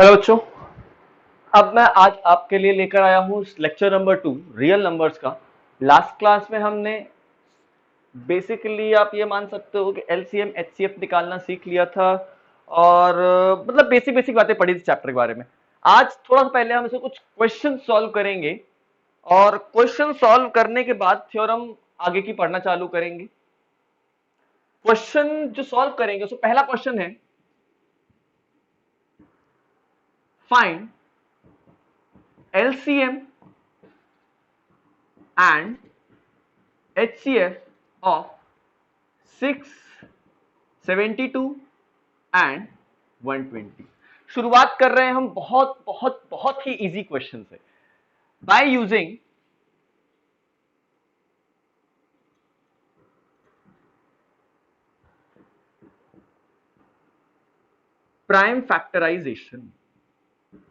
Hello बच्चों। अब मैं आज आपके लिए लेकर आया हूँ लेक्चर नंबर 2 रियल नंबर्स का। लास्ट क्लास में हमने बेसिकली आप ये मान सकते हो कि एलसीएम एचसीएफ निकालना सीख लिया था और मतलब बेसिक बेसिक बातें पढ़ी थी चैप्टर के बारे में। आज थोड़ा सा पहले हम इसे कुछ क्वेश्चन सॉल्व करेंगे और क्वेश्चन सॉल्व करने के बाद थ्योरम आगे की पढ़ना चालू करेंगे। क्वेश्चन जो सॉल्व करेंगे उसमें पहला क्वेश्चन है, find LCM and HCF of 6, 72 and 120। शुरुआत कर रहे हैं हम बहुत बहुत बहुत ही इजी क्वेश्चन से बाय यूजिंग प्राइम फैक्टराइजेशन।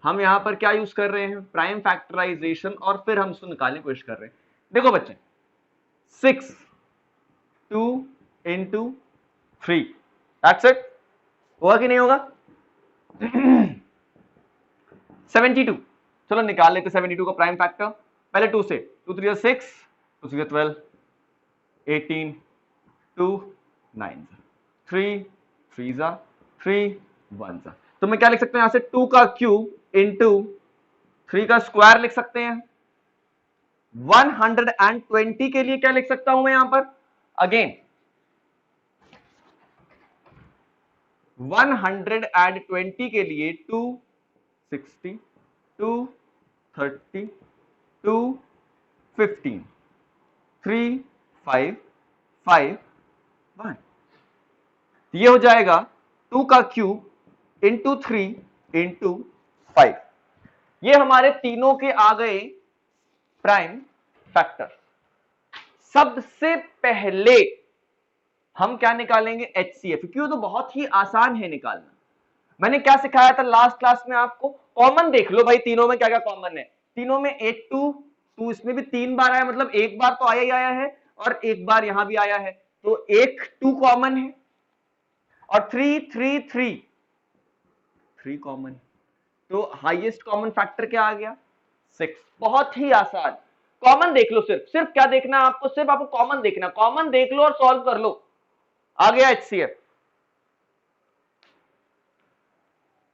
हम यहां पर क्या यूज कर रहे हैं? Prime factorisation. और फिर हम इसको निकालने की कोशिश कर रहे हैं। देखो बच्चे, 6 2 into 3, दैट्स इट। होगा कि नहीं होगा? 72, चलो निकाल लेते 72 का प्राइम फैक्टर। पहले 2 से, 2 3 6, 2 6 12, 18, 2 9, 3 3 3 1। तो मैं क्या लिख सकते हैं यहां से? 2 का क्यूब इंटू 3 का स्क्वायर लिख सकते हैं। 120 के लिए क्या लिख सकता हूं मैं यहां पर? अगेन 120 के लिए 260, 230, 215, 3 5 5 1। ये हो जाएगा 2 का क्यूब इंटू 3 इंटू 5। ये हमारे तीनों के आ गए प्राइम फैक्टर। सबसे पहले हम क्या निकालेंगे? एचसीएफ, क्यों? तो बहुत ही आसान है निकालना। मैंने क्या सिखाया था लास्ट क्लास में आपको? कॉमन देख लो भाई, तीनों में क्या क्या कॉमन है। तीनों में 8 2 इसमें भी 3 बार आया, मतलब एक बार तो आया ही आया है और एक बार यहां भी आया है, तो एक 2 कॉमन है। और 3 3 3 3 कॉमन है, तो हाईएस्ट कॉमन फैक्टर क्या आ गया? 6। बहुत ही आसान। कॉमन देख लो, सिर्फ सिर्फ क्या देखना है आपको? सिर्फ आपको कॉमन देखना। कॉमन देख लो और सॉल्व कर लो, आ गया एचसीएफ।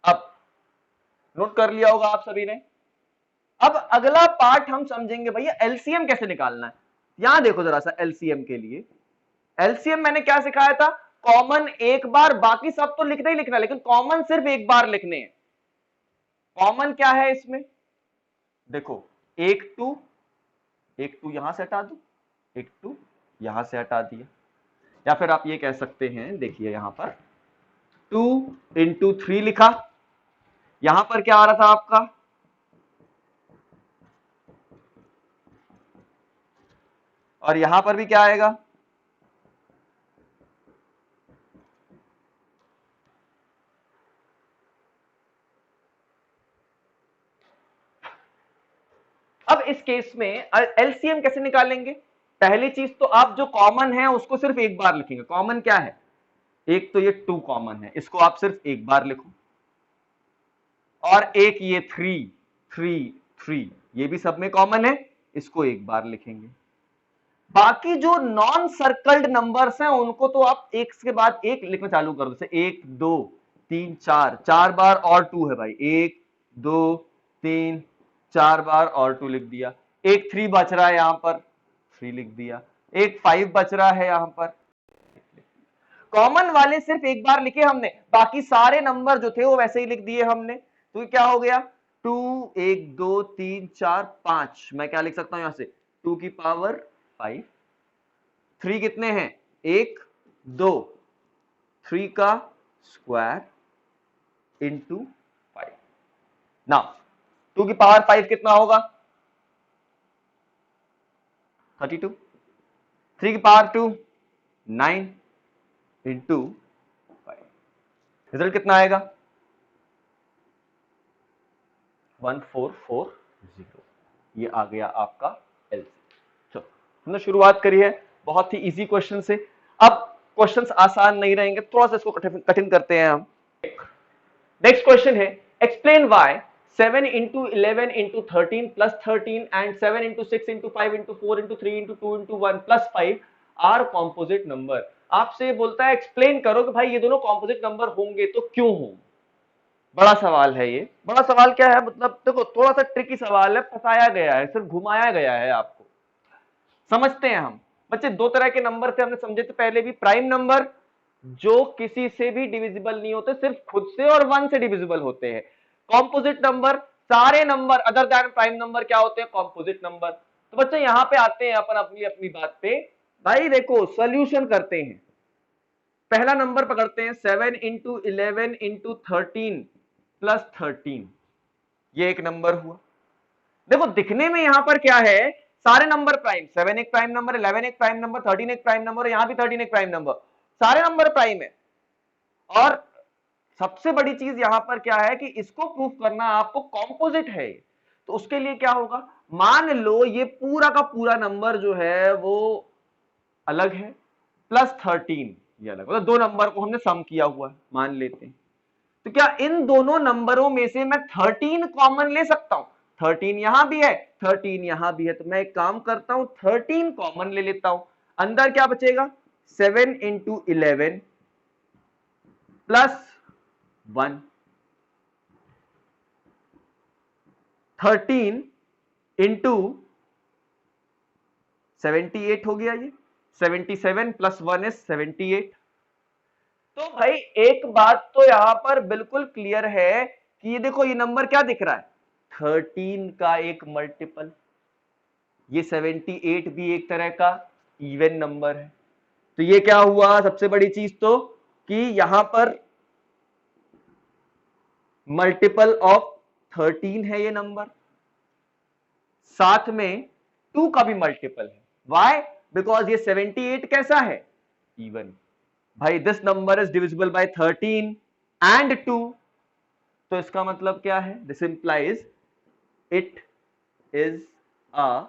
अब नोट कर लिया होगा आप सभी ने। अब अगला पार्ट हम समझेंगे भैया एलसीएम कैसे निकालना है। यहां देखो जरा सा, एलसीएम के लिए एलसीएम मैंने क्या सिखाया था? कॉमन एक बार, बाकी सब तो लिखना ही लिखना, लेकिन कॉमन सिर्फ एक बार लिखने हैं। कॉमन क्या है इसमें? देखो, एक टू यहां से हटा दू, एक टू यहां से हटा दिया, या फिर आप ये कह सकते हैं, देखिए यहां पर 2 इंटू 3 लिखा। यहां पर क्या आ रहा था आपका? और यहां पर भी क्या आएगा? अब इस केस में एलसीएम कैसे निकालेंगे? पहली चीज तो आप जो कॉमन है उसको सिर्फ एक बार लिखेंगे। कॉमन क्या है? एक तो ये 2 कॉमन है, इसको आप सिर्फ एक बार लिखो। और एक ये 3 3 3, ये भी सब में कॉमन है, इसको एक बार लिखेंगे। बाकी जो नॉन सर्कल्ड नंबर्स हैं उनको तो आप एक के बाद एक लिखना चालू कर दो। जैसे 1 2 3 4, 4 बार और 2 है भाई, 1 2 3 4 बार और 2 लिख दिया। एक 3 बच रहा है यहां पर, 3 लिख दिया। एक 5 बच रहा है यहां पर। कॉमन वाले सिर्फ एक बार लिखे हमने, बाकी सारे नंबर जो थे वो वैसे ही लिख दिए हमने। तो क्या हो गया? 2 1 2 3 4 5, मैं क्या लिख सकता हूं यहां से? 2 की पावर 5। 3 कितने हैं? 1 2, 3 का स्क्वायर इंटू 5। ना 2 की पावर 5 कितना होगा? 32। 3 की पावर 2 9 इंटू 5। रिजल्ट कितना आएगा? 1440। ये आ गया आपका एलसीएम। चलो, हमने शुरुआत करी है बहुत ही इजी क्वेश्चन से। अब क्वेश्चंस आसान नहीं रहेंगे, थोड़ा सा इसको कठिन करते हैं हम। नेक्स्ट क्वेश्चन है, explain why 7 into 11 into 13 plus 13 and 7 into 6 into 5 into 4 into 3 into 2 into 1 plus 5 are composite number. आपसे बोलता है एक्सप्लेन करो कि भाई ये दोनों कॉम्पोजिट नंबर होंगे तो क्यों होंगे। बड़ा सवाल है ये। बड़ा सवाल क्या है, मतलब देखो थोड़ा सा ट्रिकी सवाल है, फंसाया गया है, सिर्फ घुमाया गया है आपको। समझते हैं हम बच्चे, दो तरह के नंबर से हमने समझे थे पहले भी। प्राइम नंबर जो किसी से भी डिविजिबल नहीं होते, सिर्फ खुद से और वन से डिविजिबल होते हैं। कॉम्पोजिट नंबर, सारे number other than prime number क्या होते हैं, कॉम्पोजिट नंबर। तो बच्चे यहां पे आते हैं अपन अपनी अपनी बात पे। भाई देखो सोल्यूशन करते हैं। पहला नंबर पकड़ते हैं 7 इंटू 11 इंटू 13 प्लस 13, ये एक नंबर हुआ। देखो दिखने में यहां पर क्या है, सारे नंबर प्राइम, 7 एक प्राइम नंबर, 11 एक प्राइम नंबर, 13 एक प्राइम नंबर, यहां भी 13 एक प्राइम नंबर, सारे नंबर प्राइम है। और सबसे बड़ी चीज यहां पर क्या है कि इसको प्रूफ करना आपको कॉम्पोजिट है। तो उसके लिए क्या होगा, मान लो ये पूरा का पूरा नंबर जो है वो अलग है, प्लस 13 ये अलग, मतलब दो नंबर को हमने सम किया हुआ है मान लेते हैं। तो क्या इन दोनों नंबरों में से मैं 13 कॉमन ले सकता हूं, 13 यहां भी है 13 यहां भी है, तो मैं एक काम करता हूं 13 कॉमन ले लेता हूं। अंदर क्या बचेगा, 7 इंटू 11 प्लस 1, 13 इंटू 78 हो गया, ये 77 प्लस 1 इज 78। तो भाई एक बात तो यहां पर बिल्कुल क्लियर है कि ये देखो ये नंबर क्या दिख रहा है, 13 का एक मल्टीपल। ये 78 भी एक तरह का इवन नंबर है। तो ये क्या हुआ, सबसे बड़ी चीज तो कि यहां पर मल्टीपल ऑफ 13 है ये नंबर, साथ में 2 का भी मल्टीपल है। वाई, बिकॉज ये 78 कैसा है, इवन। भाई this number is divisible by 13 and 2, तो इसका मतलब क्या है, this implies it is a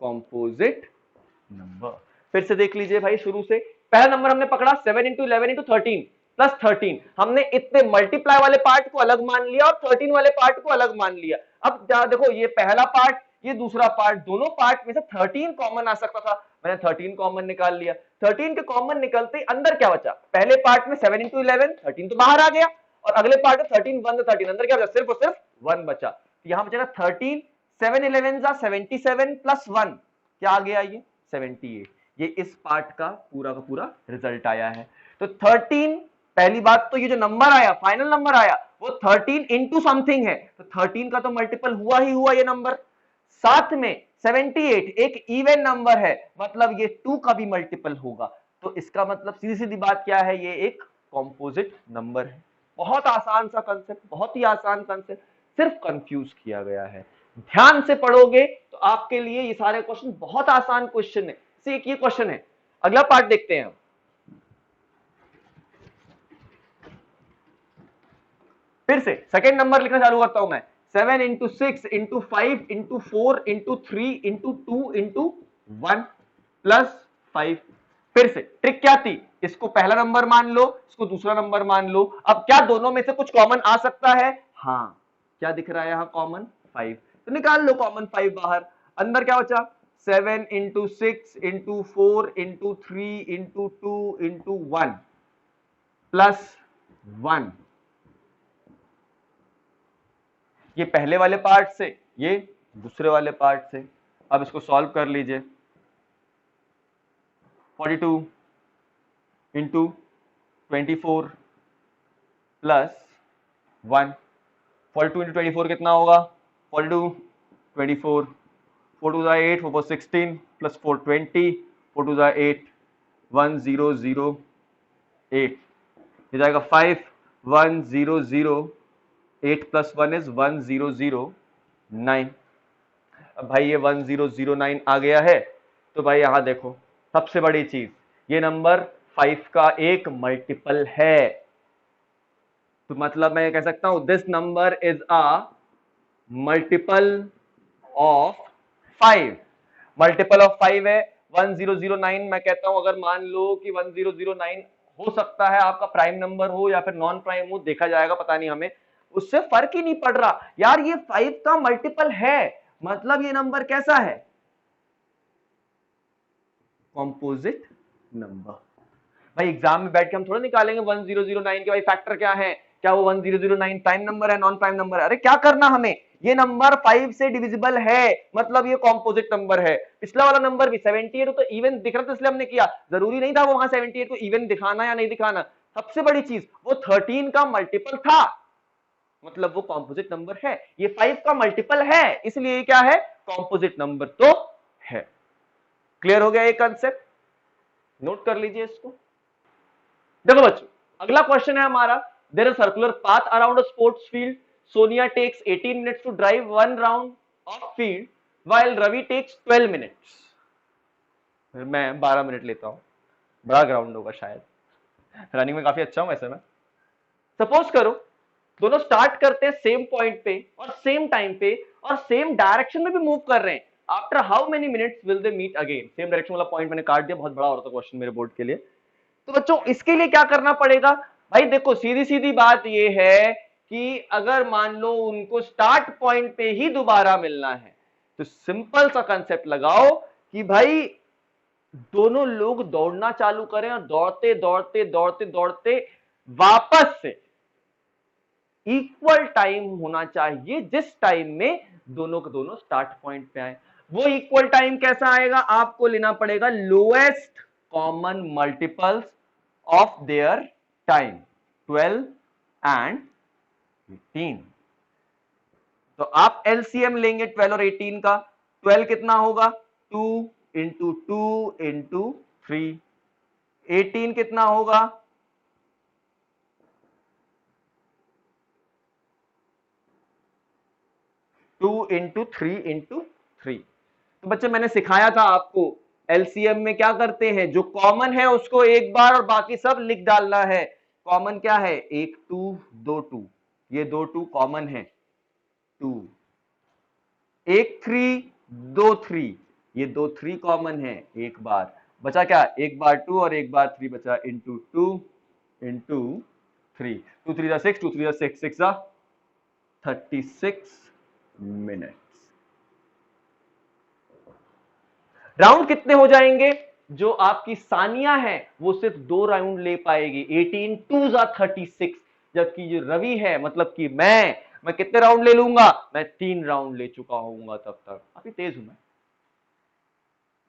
composite number. फिर से देख लीजिए भाई, शुरू से पहला नंबर हमने पकड़ा 7 इंटू 11 इंटू 13 प्लस 13, हमने इतने मल्टीप्लाई वाले पार्ट को अलग मान लिया और 13 वाले पार्ट को अलग मान लिया। अब देखो ये पहला पार्ट ये दूसरा पार्ट, दोनों पार्ट में से 13 कॉमन आ सकता था, मैंने 13 कॉमन निकाल लिया। 13 के कॉमन निकलते ही अंदर क्या बचा, पहले पार्ट में 7 इंटू 11, 13 तो बाहर आ गया, और अगले पार्ट में 13 1 13, अंदर क्या बचा, सिर्फ और सिर्फ 1 बचा। तो यहां बचेगा 13, 7 11 77 प्लस 1, क्या आ गया ये 78। ये इस पार्ट का पूरा रिजल्ट आया है। तो 13, पहली बात तो ये जो नंबर आया, फाइनल नंबर आया, वो 13 इंटू समथिंग है, तो 13 का तो मल्टीपल हुआ ही हुआ ये नंबर। साथ में 78 एक इवन नंबर है, मतलब ये 2 का भी मल्टीपल होगा। तो इसका मतलब सीधी सीधी बात क्या है, ये एक कॉम्पोजिट नंबर है। बहुत आसान सा कंसेप्ट, बहुत ही आसान कंसेप्ट, सिर्फ कंफ्यूज किया गया है। ध्यान से पढ़ोगे तो आपके लिए ये सारे क्वेश्चन बहुत आसान क्वेश्चन है। एक ये क्वेश्चन है, अगला पार्ट देखते हैं। फिर से सेकेंड नंबर लिखना चालू करता हूं मैं, 7 into 6 into 5 into 4 into 3 into 2 into 1 plus 5। फिर से ट्रिक क्या थी, इसको पहला नंबर मान लो, इसको दूसरा नंबर मान लो। अब क्या दोनों में से कुछ कॉमन आ सकता है, हाँ, क्या दिख रहा है यहां, कॉमन 5, तो निकाल लो कॉमन 5 बाहर। अंदर क्या बचा, 7 into 6 into 4 into 3 into 2 into 1 plus 1। ये पहले वाले पार्ट से, ये दूसरे वाले पार्ट से। अब इसको सॉल्व कर लीजिए, 42 इंटू 24 प्लस 1, 42 इंटू 24 कितना होगा, 42 24, 4 टू 8, 4 16 प्लस 4 20, 4 टू 8 1008, ये जाएगा 5 1008 प्लस 1 इज 1009। अब भाई ये 1009 आ गया है, तो भाई यहां देखो सबसे बड़ी चीज, ये नंबर 5 का एक मल्टीपल है। तो मतलब मैं कह सकता हूं this number is a multiple of 5। Multiple of 5 है 1009। मैं कहता हूं अगर मान लो कि 1009 हो सकता है आपका प्राइम नंबर हो या फिर नॉन प्राइम हो, देखा जाएगा, पता नहीं, हमें उससे फर्क ही नहीं पड़ रहा यार। ये 5 का मल्टीपल है, मतलब ये नंबर कैसा है, कॉम्पोजिट नंबर। भाई एग्जाम में बैठ के हम थोड़ा निकालेंगे 1009 के भाई फैक्टर क्या है, क्या वो 1009 प्राइम नंबर है, नॉन प्राइम नंबर है। अरे क्या करना हमें, ये नंबर 5 से डिविजिबल है, मतलब ये कॉम्पोजिट नंबर है। पिछला वाला नंबर भी 78 तो इवन दिख रहा था, इसलिए हमने किया, जरूरी नहीं था वो वहां 78 को इवन दिखाना या नहीं दिखाना। सबसे बड़ी चीज, वो 13 का मल्टीपल था, मतलब वो कॉम्पोजिट नंबर है। ये 5 का मल्टीपल है, इसलिए क्या है, कॉम्पोजिट नंबर तो है। क्लियर हो गया ये कंसेप्ट, नोट कर लीजिए इसको। देखो बच्चों, अगला क्वेश्चन है हमारा, there is circular path around a sports field, Sonia takes 18 minutes to drive one round of field while Ravi takes 12 minutes. मैं 12 मिनट लेता हूं, बड़ा ग्राउंड होगा शायद, रनिंग में काफी अच्छा हूं वैसे मैं। सपोज करो दोनों स्टार्ट करते हैं सेम पॉइंट पे और सेम टाइम पे और सेम डायरेक्शन में भी मूव कर रहे हैं, after how many minutes will they meet again. Same direction वाला पॉइंट मैंने काट दिया, बहुत बड़ा हो रहा था क्वेश्चन मेरे बोर्ड के लिए। तो बच्चों इसके लिए क्या करना पड़ेगा, भाई देखो सीधी सीधी बात ये है कि अगर मान लो उनको स्टार्ट पॉइंट पे ही दोबारा मिलना है, तो सिंपल सा कंसेप्ट लगाओ कि भाई दोनों लोग दौड़ना चालू करें और दौड़ते दौड़ते दौड़ते दौड़ते वापस से इक्वल टाइम होना चाहिए जिस टाइम में दोनों के दोनों स्टार्ट पॉइंट पे आए। वो इक्वल टाइम कैसा आएगा, आपको लेना पड़ेगा lowest common multiples of their time, 12 and 18। तो आप एलसीएम लेंगे 12 और 18 का, 12 कितना होगा, 2 इंटू 2 इंटू 3, 18 कितना होगा, 2 इंटू 3 इंटू 3। तो बच्चे मैंने सिखाया था आपको एलसीएम में क्या करते हैं, जो कॉमन है उसको एक बार और बाकी सब लिख डालना है। कॉमन क्या है, एक 2 दो 2, ये दो 2 कॉमन है, 2, एक 3 दो 3, ये दो 3 कॉमन है, एक बार बचा क्या, एक बार 2 और एक बार 3 बचा, इंटू 2 इंटू 3, 2 3 जा 6, 2 3 जा 6, 6 जा 36 मिनट। राउंड कितने हो जाएंगे, जो आपकी सानिया है वो सिर्फ 2 राउंड ले पाएगी, 18 2 जा 36, जबकि जो रवि है मतलब कि मैं कितने राउंड ले लूंगा, मैं 3 राउंड ले चुका होऊंगा तब तक, काफी तेज हूं मैं।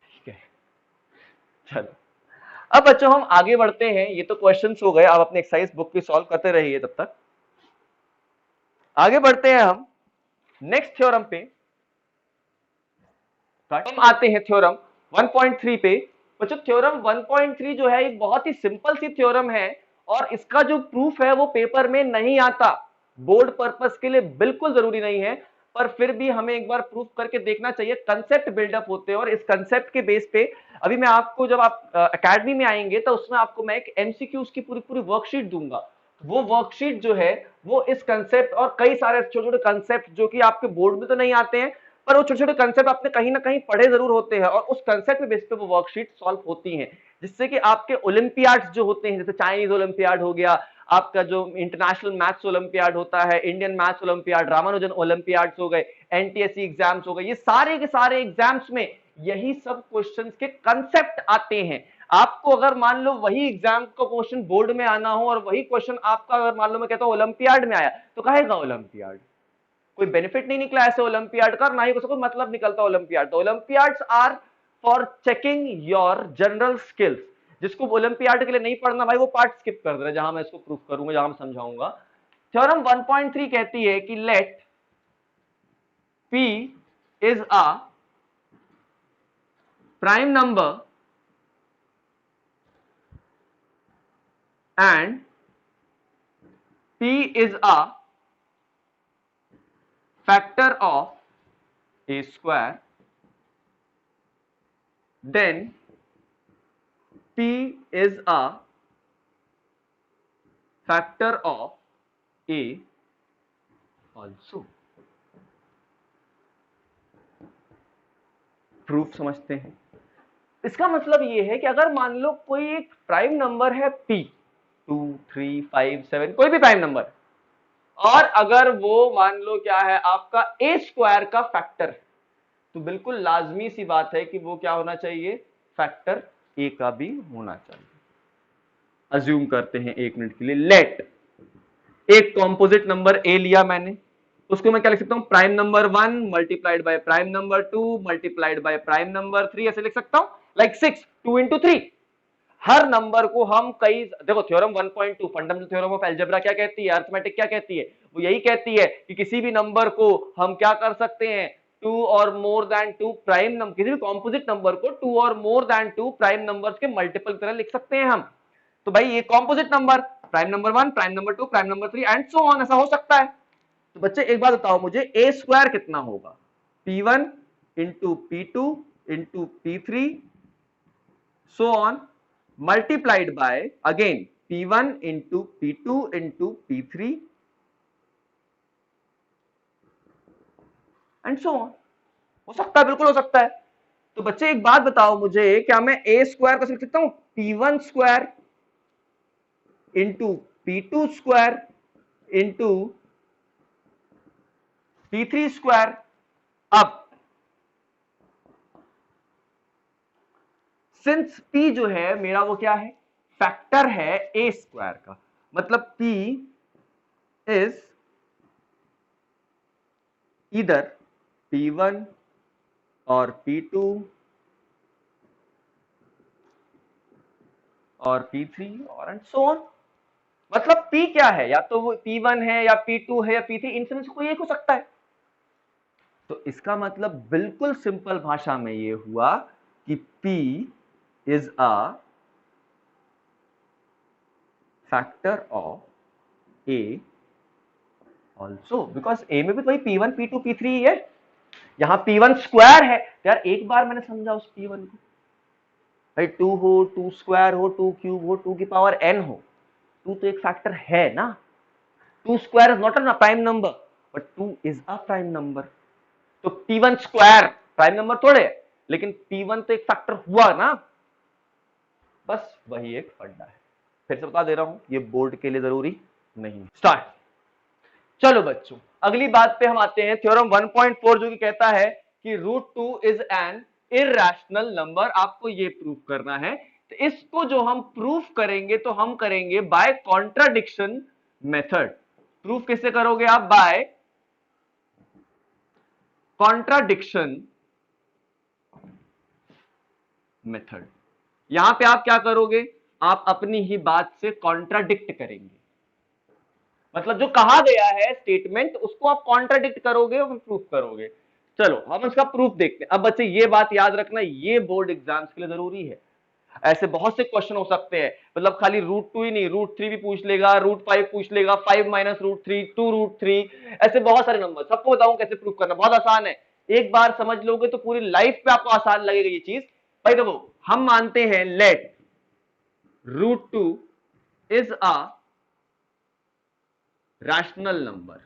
ठीक है, चलो अब बच्चों हम आगे बढ़ते हैं, ये तो क्वेश्चंस हो गए, आप अपने एक्सरसाइज बुक पे सॉल्व करते रहिए, तब तक आगे बढ़ते हैं हम नेक्स्ट थ्योरम पे। हम आते हैं थ्योरम 1.3 पे। बच्चों थ्योरम 1.3 जो है एक बहुत ही सिंपल सी थ्योरम है और इसका जो प्रूफ है वो पेपर में नहीं आता, बोर्ड पर्पस के लिए बिल्कुल जरूरी नहीं है, पर फिर भी हमें एक बार प्रूफ करके देखना चाहिए, कंसेप्ट बिल्डअप होते हैं और इस कंसेप्ट के बेस पे अभी मैं आपको, जब आप एकेडमी में आएंगे तो उसमें आपको मैं एक एमसीक्यूज की पूरी पूरी वर्कशीट दूंगा। वो वर्कशीट जो है वो इस कंसेप्ट और कई सारे छोटे छोटे कंसेप्ट जो कि आपके बोर्ड में तो नहीं आते हैं, पर वो छोटे छोटे कंसेप्ट आपने कहीं ना कहीं पढ़े जरूर होते हैं और उस कंसेप्ट के बेस पे वो वर्कशीट सॉल्व होती हैं, जिससे कि आपके ओलंपियाड्स जो होते हैं, जैसे चाइनीज ओलंपियाड हो गया, आपका जो इंटरनेशनल मैथ्स ओलंपियाड होता है, Indian maths olympiad, Ramanujan Olympiads हो गए, एनटीएससी एग्जाम्स हो गए, ये सारे के सारे एग्जाम्स में यही सब क्वेश्चंस के कंसेप्ट आते हैं। आपको अगर मान लो वही एग्जाम का क्वेश्चन बोर्ड में आना हो और वही क्वेश्चन आपका अगर मान लो मैं कहता हूं ओलंपियाड में आया, तो कहेगा ओलंपियाड, कोई बेनिफिट नहीं निकला ऐसे ओलंपियाड का, ना ही कोई मतलब निकलता ओलंपियाड। तो olympiads are for checking your general skills. जिसको ओलंपियाड के लिए नहीं पढ़ना भाई वो पार्ट स्किप कर दे, जहां मैं इसको प्रूफ करूंगा, जहां मैं समझाऊंगा। थ्योरम 1.3 कहती है कि let P is a prime number and P is a factor of a square, then P is a factor of a also। Proof समझते हैं, इसका मतलब यह है कि अगर मान लो कोई एक प्राइम नंबर है P, 2 3 5 7 कोई भी प्राइम नंबर, और अगर वो मान लो क्या है आपका ए स्क्वायर का फैक्टर, तो बिल्कुल लाजमी सी बात है कि वो क्या होना चाहिए, फैक्टर ए का भी होना चाहिए। अज्यूम करते हैं 1 मिनट के लिए, लेट एक कॉम्पोजिट नंबर ए लिया मैंने, उसको मैं क्या लिख सकता हूं, prime number 1 multiplied by prime number 2 multiplied by prime number 3, ऐसे लिख सकता हूं, लाइक 6 2 into 3। हर नंबर को हम कई, देखो theorem 1.2 fundamental theorem of algebra क्या कहती है, अरिथमेटिक क्या कहती है, वो यही कहती है कि किसी भी नंबर को हम क्या कर सकते हैं, 2 और मोर देन 2 प्राइम नंबर, किसी भी कॉम्पोजिट नंबर को 2 और मोर देन 2 प्राइम नंबर्स के मल्टीपल की तरह लिख सकते हैं हम। तो भाई ये composite number prime number 1 prime number 2 prime number 3 and so on, ऐसा हो सकता है। तो बच्चे एक बात बताओ मुझे, ए स्क्वायर कितना होगा, P1 into P2 into P3 so on multiplied by again P1 into P2 into P3 and so on. हो सकता है, बिल्कुल हो सकता है। तो बच्चे एक बात बताओ मुझे, क्या मैं ए स्क्वायर कैसे लिख सकता हूं, P1 square into P2 square into P3 square. अब सिंस P जो है मेरा वो क्या है, फैक्टर है ए स्क्वायर का, मतलब P इज इधर P1 और P2 और P3 और एंड सो ऑन। मतलब P क्या है, या तो वो P1 है या P2 है या P3, इनमें से कोई एक हो सकता है। तो इसका मतलब बिल्कुल सिंपल भाषा में ये हुआ कि P is a factor of A also, because A में भी तो P1 P2 P3 ही है, यहां P1 स्क्वायर है। तो यार एक बार मैंने समझा उस P1 को, भाई 2 हो 2 स्क्वायर हो 2 क्यूब हो 2 की पावर n हो, 2 तो एक फैक्टर है ना, 2 square is not a prime number but 2 is a prime number. तो P1 स्क्वायर प्राइम नंबर थोड़े, लेकिन P1 तो एक फैक्टर हुआ ना, बस वही एक फंडा है। फिर से बता दे रहा हूं, ये बोर्ड के लिए जरूरी नहीं। स्टार्ट। चलो बच्चों अगली बात पे हम आते हैं, थ्योरम 1.4 जो कि कहता है कि √2 इज एन इरैशनल नंबर। आपको ये प्रूफ करना है, तो इसको जो हम प्रूफ करेंगे तो हम करेंगे बाय कॉन्ट्राडिक्शन मेथड। प्रूफ किससे करोगे आप, बाय कॉन्ट्राडिक्शन मेथड। यहां पे आप क्या करोगे, आप अपनी ही बात से कॉन्ट्राडिक्ट करेंगे, मतलब जो कहा गया है स्टेटमेंट उसको आप कॉन्ट्राडिक्ट करोगे और प्रूफ करोगे। चलो हम इसका प्रूफ देखते हैं। अब बच्चे ये बात याद रखना, ये बोर्ड एग्जाम्स के लिए जरूरी है। ऐसे बहुत से क्वेश्चन हो सकते हैं, मतलब खाली √2 ही नहीं, √3 भी पूछ लेगा, √5 पूछ लेगा, 5 माइनस √3 2√3, ऐसे बहुत सारे नंबर। सबको बताऊं कैसे प्रूफ करना, बहुत आसान है। एक बार समझ लोगे तो पूरी लाइफ पे आपको आसान लगेगा ये चीज। भाई देखो हम मानते हैं let √2 is a rational number.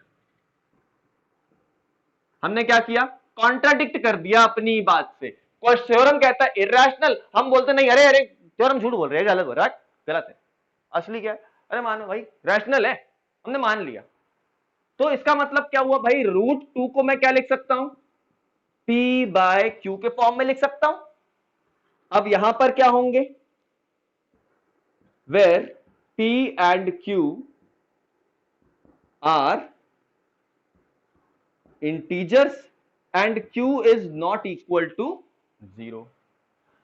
हमने क्या किया, कॉन्ट्राडिक्ट कर दिया अपनी बात से। कोई थ्योरम कहता है इरैशनल, हम बोलते नहीं, अरे अरे थ्योरम झूठ बोल रहे हैं, गलत हो रहा है, गलत है। असली क्या है, अरे मानो भाई रैशनल है, हमने मान लिया। तो इसका मतलब क्या हुआ भाई, √2 को मैं क्या लिख सकता हूं, P/Q के फॉर्म में लिख सकता हूं। अब यहां पर क्या होंगे, where P and Q are integers and Q is not equal to 0।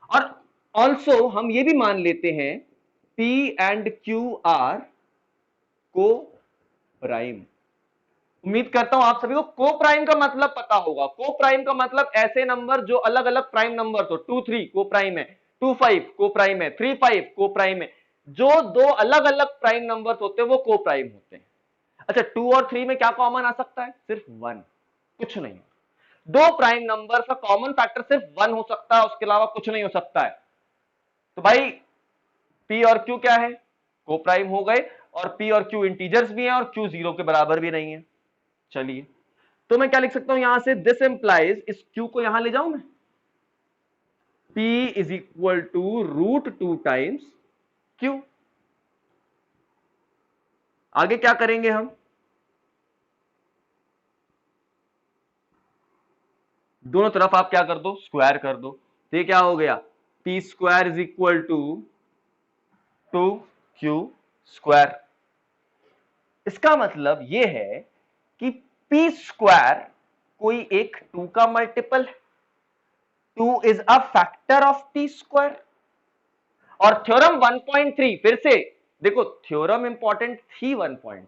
और ऑल्सो हम ये भी मान लेते हैं P एंड Q आर को प्राइम। उम्मीद करता हूं आप सभी को को प्राइम का मतलब पता होगा। को प्राइम का मतलब ऐसे नंबर जो अलग अलग प्राइम नंबर हो, 2 3 को प्राइम है, 2 5 को प्राइम है, 3 5 को प्राइम है। जो दो अलग अलग प्राइम नंबर होते हैं वो को प्राइम होते हैं। अच्छा 2 और 3 में क्या कॉमन आ सकता है, सिर्फ 1, कुछ नहीं। दो प्राइम नंबर का कॉमन फैक्टर सिर्फ 1 हो सकता है, उसके अलावा कुछ नहीं हो सकता है। तो भाई P और Q क्या है, को प्राइम हो गए, और P और Q इंटीजर्स भी हैं और Q 0 के बराबर भी नहीं है। चलिए तो मैं क्या लिख सकता हूं यहां से, दिस इंप्लाइज, इस Q को यहां ले जाऊं मैं, P is equal to √2 times Q। आगे क्या करेंगे हम, दोनों तरफ आप क्या कर दो, स्क्वायर कर दो। तो ये क्या हो गया, P square is equal to 2q²। इसका मतलब ये है कि पी स्क्वायर कोई एक 2 का मल्टीपल है, 2 is a factor of P square. और थ्योरम 1.3 फिर से देखो, थ्योरम इंपॉर्टेंट थी 1.3,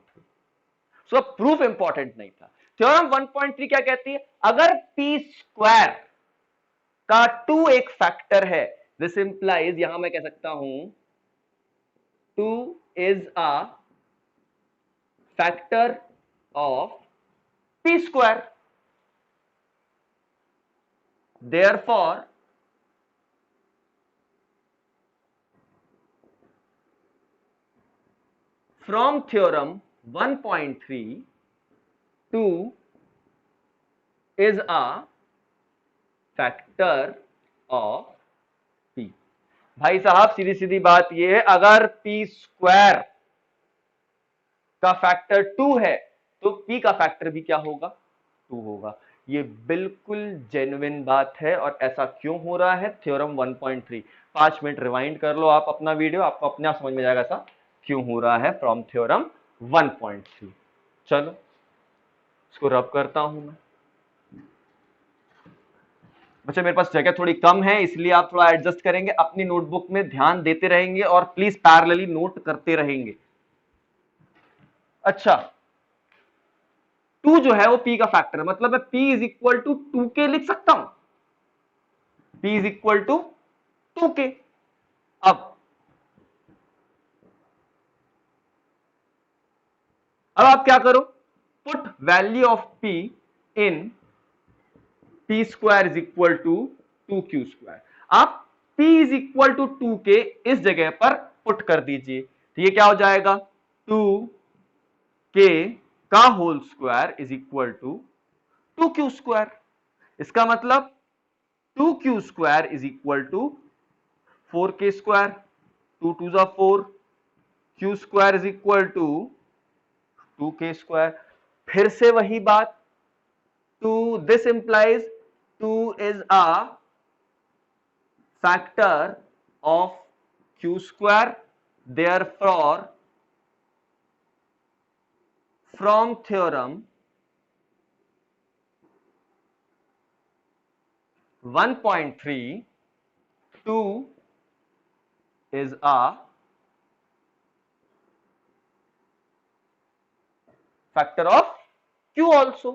सो प्रूफ इंपॉर्टेंट नहीं था। थ्योरम 1.3 क्या कहती है, अगर पी स्क्वायर का 2 एक फैक्टर है, दिस इंप्लाइज, यहां मैं कह सकता हूं 2 is a factor of P square, therefore from theorem 1.3 2 is a factor of p। भाई साहब सीधी सीधी बात यह है, अगर p स्क्वायर का फैक्टर 2 है तो p का फैक्टर भी क्या होगा, 2 होगा। ये बिल्कुल जेन्युइन बात है। और ऐसा क्यों हो रहा है, थ्योरम 1.3, 5 मिनट रिवाइंड कर लो आप अपना वीडियो, आपको अपने आप समझ में जाएगा ऐसा क्यों हो रहा है फ्रॉम थ्योरम 1.3। चलो इसको रब करता हूं मैं। बच्चे मेरे पास जगह थोड़ी कम है, इसलिए आप थोड़ा एडजस्ट करेंगे, अपनी नोटबुक में ध्यान देते रहेंगे और प्लीज पैरेलली नोट करते रहेंगे। अच्छा, 2 जो है वो p का फैक्टर है, मतलब मैं p is equal to 2k लिख सकता हूं, p is equal to 2k। अब आप क्या करो, put value of p in p square is equal to 2q²। आप p is equal to 2k इस जगह पर पुट कर दीजिए, तो ये क्या हो जाएगा, 2k का whole square is equal to 2q²। इसका मतलब 2q² is equal to 4k², 2 2 जा 4, q² is equal to 2k²। फिर से वही बात, 2, this implies 2 is a factor of q², therefore from theorem 1.3 2 is a factor of q also.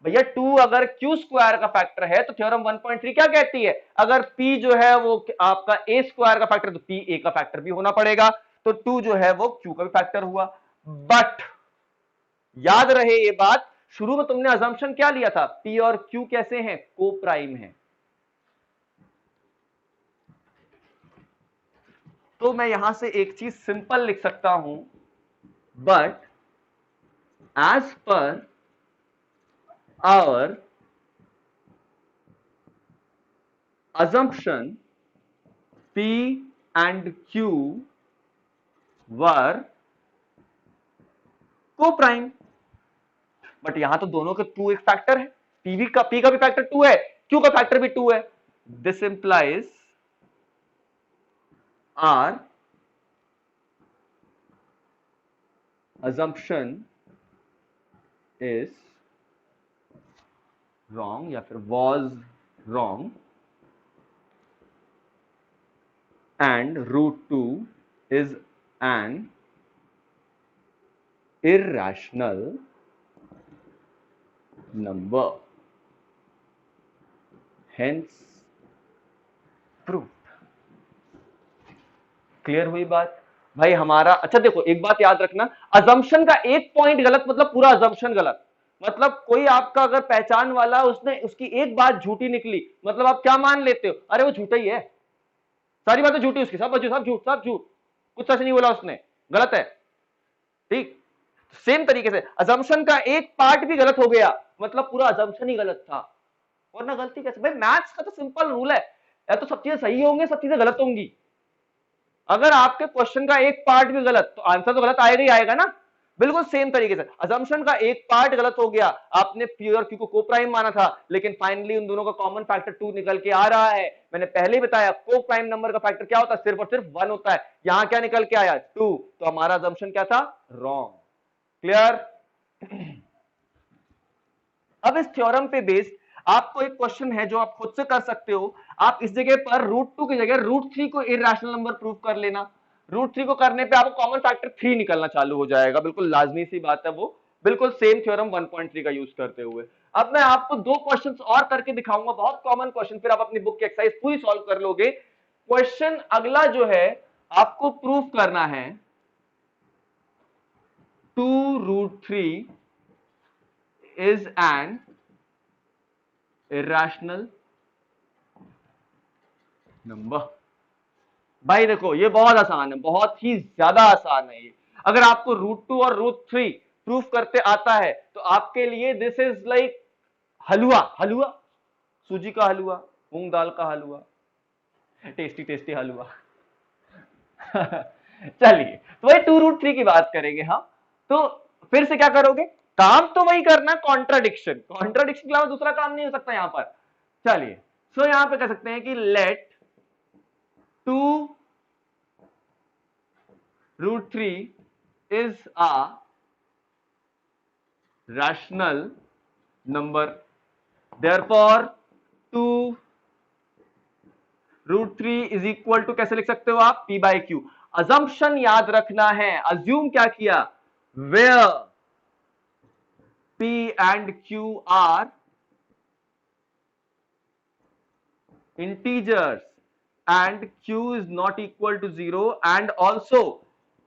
भैया 2 अगर q² का फैक्टर है तो थ्योरम 1.3 क्या कहती है, अगर p जो है वो आपका a² का फैक्टर, तो p a का फैक्टर भी होना पड़ेगा, तो 2 जो है वो q का भी फैक्टर हुआ। बट याद रहे ये बात, शुरू में तुमने अजम्पशन क्या लिया था, p और q कैसे हैं, को प्राइम है। तो मैं यहां से एक चीज सिंपल लिख सकता हूं, but as per our assumption P and Q were co-prime। But यहां तो दोनों के 2 एक फैक्टर है, P का भी फैक्टर 2 है, Q का फैक्टर भी 2 है। This implies our assumption is wrong या फिर was wrong and √2 is an irrational number, hence proved। Clear हुई बात भाई हमारा। अच्छा देखो एक बात याद रखना, अजम्पशन का एक पॉइंट गलत मतलब पूरा अजम्पशन गलत। मतलब कोई आपका अगर पहचान वाला, उसने उसकी एक बात झूठी निकली, मतलब आप क्या मान लेते हो, अरे वो झूठा ही है, सारी बातें झूठी उसकी, सब झूठ सब झूठ, कुछ सच नहीं बोला उसने, गलत है। ठीक, सेम तरीके से अजम्पशन का एक पार्ट भी गलत हो गया मतलब पूरा अजम्पशन ही गलत था, वरना गलती कैसे। भाई मैथ्स का तो सिंपल रूल है, या तो सब चीजें सही होंगी सब चीजें गलत होंगी। अगर आपके क्वेश्चन का एक पार्ट भी गलत तो आंसर तो गलत आएगा ही आएगा ना। बिल्कुल सेम तरीके से अजम्पशन का एक पार्ट गलत हो गया, आपने पी और क्यू को को प्राइम माना था, लेकिन फाइनली उन दोनों का कॉमन फैक्टर 2 निकल के आ रहा है। मैंने पहले ही बताया को प्राइम नंबर का फैक्टर क्या होता है, सिर्फ और सिर्फ 1 होता है। यहां क्या निकल के आया 2, तो हमारा अजम्पशन क्या था, रॉन्ग। क्लियर? अब इस थ्योरम पे बेस्ड आपको एक क्वेश्चन है जो आप खुद से कर सकते हो। आप इस जगह पर √2 की जगह √3 को इरैशनल नंबर प्रूव कर लेना। √3 को करने पे आपको कॉमन फैक्टर 3 निकलना चालू हो जाएगा, बिल्कुल लाजमी सी बात है वो, बिल्कुल सेम थ्योरम 1.3 का यूज करते हुए। अब मैं आपको 2 क्वेश्चंस और करके दिखाऊंगा, बहुत कॉमन क्वेश्चन, फिर आप अपनी बुक की एक्सरसाइज पूरी सॉल्व कर लोगे। क्वेश्चन अगला जो है आपको प्रूव करना है 2√3 is an irrational number। भाई देखो ये बहुत आसान है, बहुत ही ज्यादा आसान है ये। अगर आपको √2 और √3 प्रूफ करते आता है तो आपके लिए दिस इज लाइक हलवा, हलवा, सूजी का हलवा, मूंग दाल का हलवा, टेस्टी टेस्टी हलवा। चलिए तो वही 2√3 की बात करेंगे हम। तो फिर से क्या करोगे, काम तो वही करना, कॉन्ट्राडिक्शन, कॉन्ट्राडिक्शन के अलावा दूसरा काम नहीं हो सकता यहां पर। चलिए सो यहां पे कह सकते हैं कि late 2√3 is a rational number, therefore 2√3 is equal to कैसे लिख सकते हो आप, p by q। अजम्पशन याद रखना है, अज्यूम क्या किया, where p and q are integers and q is not equal to 0 and also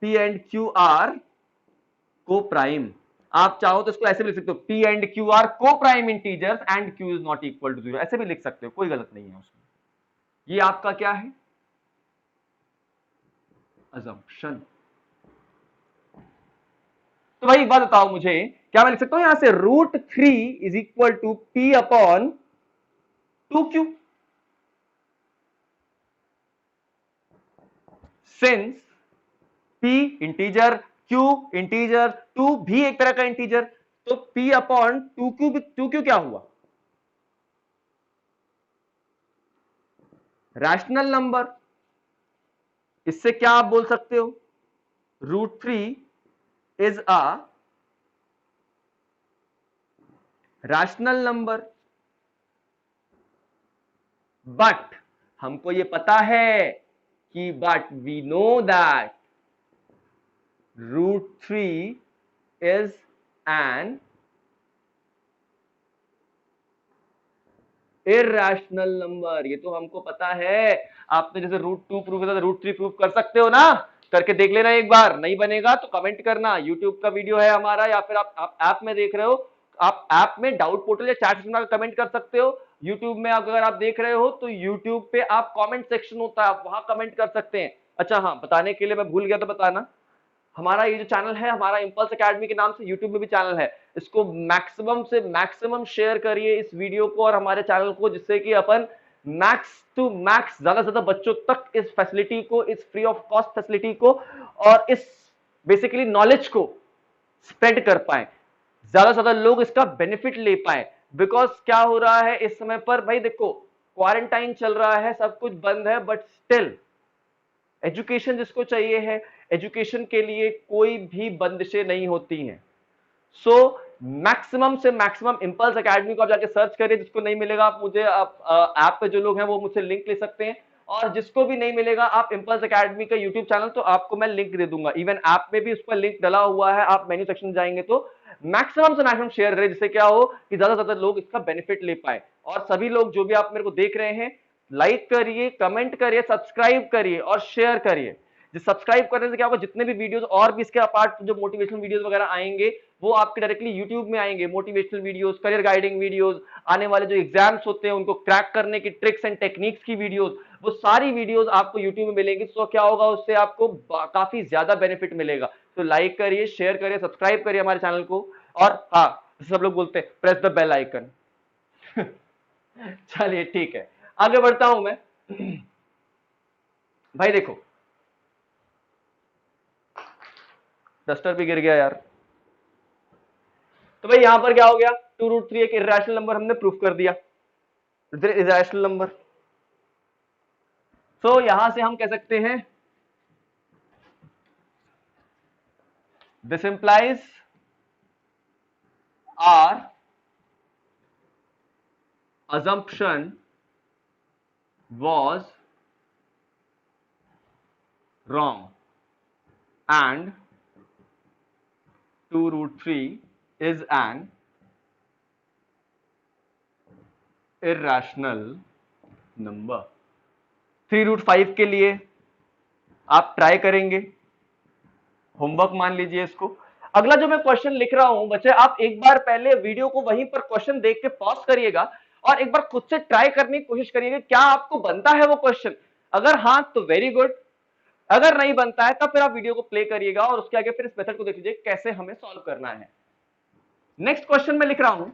p and q are co-prime। आप चाहो तो इसको ऐसे भी लिख सकते हो, p and q are co-prime integers and q is not equal to 0, ऐसे भी लिख सकते हो, कोई गलत नहीं है उसमें। ये आपका क्या है, अजम्पशन। तो भाई एक बात बताओ मुझे, क्या मैं लिख सकता हूं यहां से √3 is equal to p upon 2q, since p integer, q integer, 2 भी एक तरह का इंटीजर, तो p अपॉन 2q क्या हुआ, रैशनल नंबर। इससे क्या आप बोल सकते हो, √3 is a rational number, but हमको ये पता है कि but we know that √3 is an irrational number. ये तो हमको पता है, आपने जैसे √2 प्रूफ किया था, √3 प्रूफ कर सकते हो ना, करके देख लेना एक बार, नहीं बनेगा तो कमेंट करना, यूट्यूब का वीडियो है हमारा, या फिर आप ऐप में देख रहे हो, आप ऐप में डाउट पोर्टल या चैट सेक्शन में कमेंट कर सकते हो। यूट्यूब में अगर आप देख रहे हो तो यूट्यूब पे आप कमेंट सेक्शन होता है, आप वहां कमेंट कर सकते हैं। अच्छा हाँ, बताने के लिए मैं भूल गया तो बताना, हमारा ये जो चैनल है, हमारा इंपल्स एकेडमी के नाम से यूट्यूब में भी चैनल है, इसको मैक्सिमम से मैक्सिमम शेयर करिए इस वीडियो को और हमारे चैनल को, जिससे कि अपन मैक्स टू मैक्स ज्यादा से ज्यादा बच्चों तक इस फैसिलिटी को, इस फ्री ऑफ कॉस्ट फैसिलिटी को और इस बेसिकली नॉलेज को स्प्रेड कर पाए, ज्यादा से ज्यादा लोग इसका बेनिफिट ले पाए। बिकॉज क्या हो रहा है इस समय पर, भाई देखो क्वारंटाइन चल रहा है, सब कुछ बंद है, बट स्टिल एजुकेशन जिसको चाहिए है, एजुकेशन के लिए कोई भी बंदिशें नहीं होती हैं। सो मैक्सिमम से मैक्सिमम इंपल्स एकेडमी को आप जाके सर्च करिए, जिसको नहीं मिलेगा आप मुझे, आप ऐप पे जो लोग हैं वो मुझसे लिंक ले सकते हैं, और जिसको भी नहीं मिलेगा आप इंपल्स एकेडमी का यूट्यूब चैनल, तो आपको मैं लिंक दे दूंगा, इवन ऐप में भी उस पर लिंक डला हुआ है, आप मेन्यू सेक्शन में जाएंगे तो मैक्सिमम से मैक्सिमम शेयर करें, जिससे क्या हो कि ज्यादा से ज्यादा लोग इसका बेनिफिट ले पाए। और सभी लोग जो भी आप मेरे को देख रहे हैं, लाइक करिए, कमेंट करिए, सब्सक्राइब करिए और शेयर करिए। जिस सब्सक्राइब करने से क्या होगा, जितने भी वीडियोस और भी इसके अपार्ट जो मोटिवेशनल वीडियोस वगैरह आएंगे वो आपके डायरेक्टली यूट्यूब में आएंगे, motivational videos, career guiding videos, आने वाले जो एग्जाम्स होते हैं उनको क्रैक करने की ट्रिक्स एंड टेक्निक्स की वीडियोस, वो सारी वीडियोस आपको यूट्यूब में मिलेंगी। तो क्या होगा, उससे आपको काफी ज्यादा बेनिफिट मिलेगा। तो लाइक करिए, शेयर करिए, सब्सक्राइब करिए हमारे चैनल को, और हाँ सब लोग बोलते हैं प्रेस द बेल आइकन। चलिए ठीक है, आगे बढ़ता हूं मैं। भाई देखो डस्टर भी गिर गया यार, तो भाई यहां पर क्या हो गया, 2√3 एक इरेशनल नंबर हमने प्रूफ कर दिया, इरेशनल नंबर। तो यहां से हम कह सकते हैं this implies our assumption was wrong and 2√3 is an irrational number। 3√5 के लिए आप ट्राई करेंगे, होमवर्क मान लीजिए इसको। अगला जो मैं क्वेश्चन लिख रहा हूं बच्चे, आप एक बार पहले वीडियो को वहीं पर क्वेश्चन देख के पॉज करिएगा और एक बार खुद से ट्राई करने की कोशिश करिएगा क्या आपको बनता है वो क्वेश्चन। अगर हाँ तो वेरी गुड, अगर नहीं बनता है तब फिर आप वीडियो को प्ले करिएगा और उसके आगे फिर इस मेथड को देख लीजिए कैसे हमें सॉल्व करना है। नेक्स्ट क्वेश्चन में लिख रहा हूं,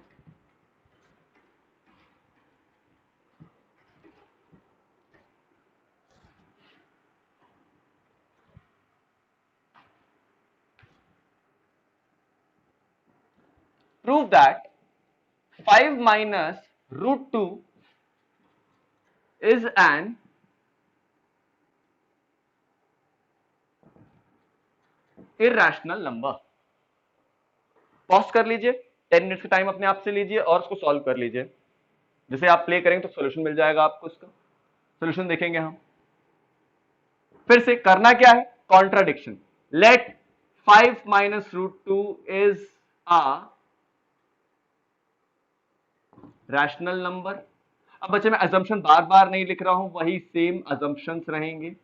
prove that 5 minus root 2 is an irrational number। Pause कर लीजिए, 10 मिनट का टाइम अपने आप से लीजिए और उसको सॉल्व कर लीजिए। जैसे आप प्ले करेंगे तो सॉल्यूशन मिल जाएगा आपको, इसका सॉल्यूशन देखेंगे हम। फिर से करना क्या है, contradiction. Let 5 minus root 2 is a rational number. अब बच्चे मैं assumption बार बार नहीं लिख रहा हूं, वही सेम assumptions रहेंगे।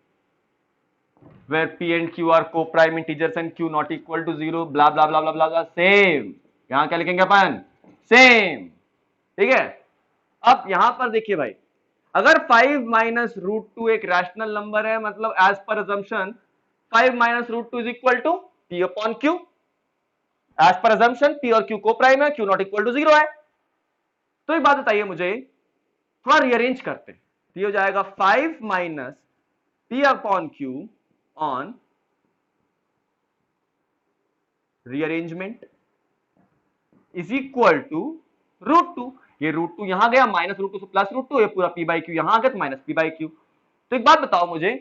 where p and q are co-prime integers and q not equal to 0 blah blah blah blah blah same. यहां क्या लिखेंगे अपन, सेम, ठीक है। अब यहां पर देखिए भाई, अगर 5 minus root 2 एक रैशनल नंबर है, मतलब एज पर assumption 5 minus root 2 is equal to p upon q। As पर assumption p और q को प्राइम है, q नॉट इक्वल टू 0 है। तो एक बात बताइए मुझे, थोड़ा रीअरेंज करते हैं, तो ये हो जाएगा 5 minus p upon q on rearrangement is equal to √2। ये √2 यहां गया, माइनस √2 से प्लस √2, ये पूरा p by q यहां आ गया तो माइनस p by q। तो एक बात बताओ मुझे,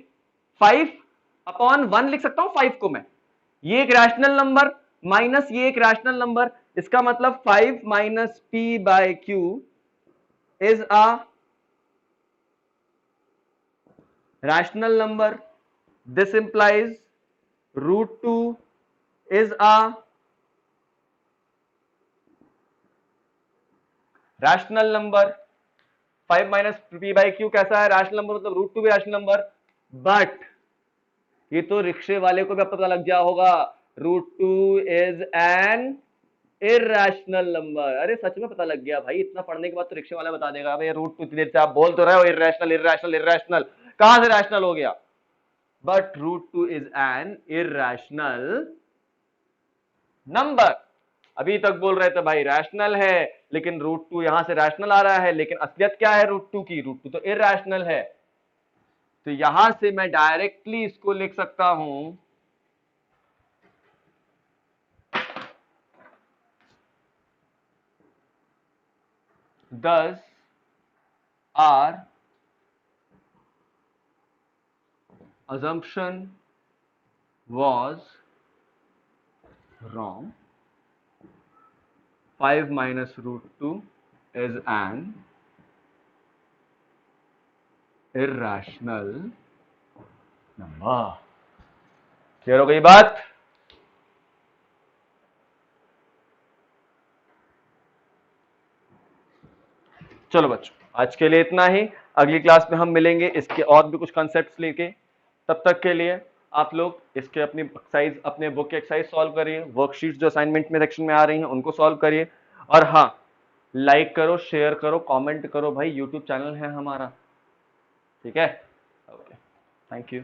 5/1 लिख सकता हूं 5 को मैं, ये एक रैशनल नंबर माइनस ये एक रैशनल नंबर, इसका मतलब 5 minus p by q is a rational number। This implies √2 is a rational number. 5 minus p by q कैसा है, रैशनल नंबर, मतलब √2 भी रैशनल नंबर। बट ये तो रिक्शे वाले को भी अब पता लग गया होगा, √2 इज एन इररेशनल नंबर। अरे सच में पता लग गया भाई, इतना पढ़ने के बाद तो रिक्शे वाला बता देगा भाई √2 इतनी देर से आप बोल तो रहे हो इररेशनल इररेशनल इररेशनल, कहां से रैशनल हो गया। But √2 is an irrational number. अभी तक बोल रहे थे भाई रैशनल है, लेकिन √2 यहां से रैशनल आ रहा है, लेकिन असलियत क्या है √2 की, √2 तो इररेशनल है। तो यहां से मैं डायरेक्टली इसको लिख सकता हूं, thus our assumption was wrong। 5 minus √2 is an irrational number। Clear हो गई बात। चलो बच्चों, आज के लिए इतना ही, अगली क्लास में हम मिलेंगे इसके और भी कुछ कॉन्सेप्ट्स लेके। तब तक के लिए आप लोग इसके अपनी एक्सरसाइज, अपने बुक की एक्सरसाइज सॉल्व करिए, वर्कशीट्स जो असाइनमेंट में सेक्शन में आ रही हैं उनको सॉल्व करिए, और हाँ लाइक करो, शेयर करो, कमेंट करो भाई, यूट्यूब चैनल है हमारा, ठीक है। Okay, thank you.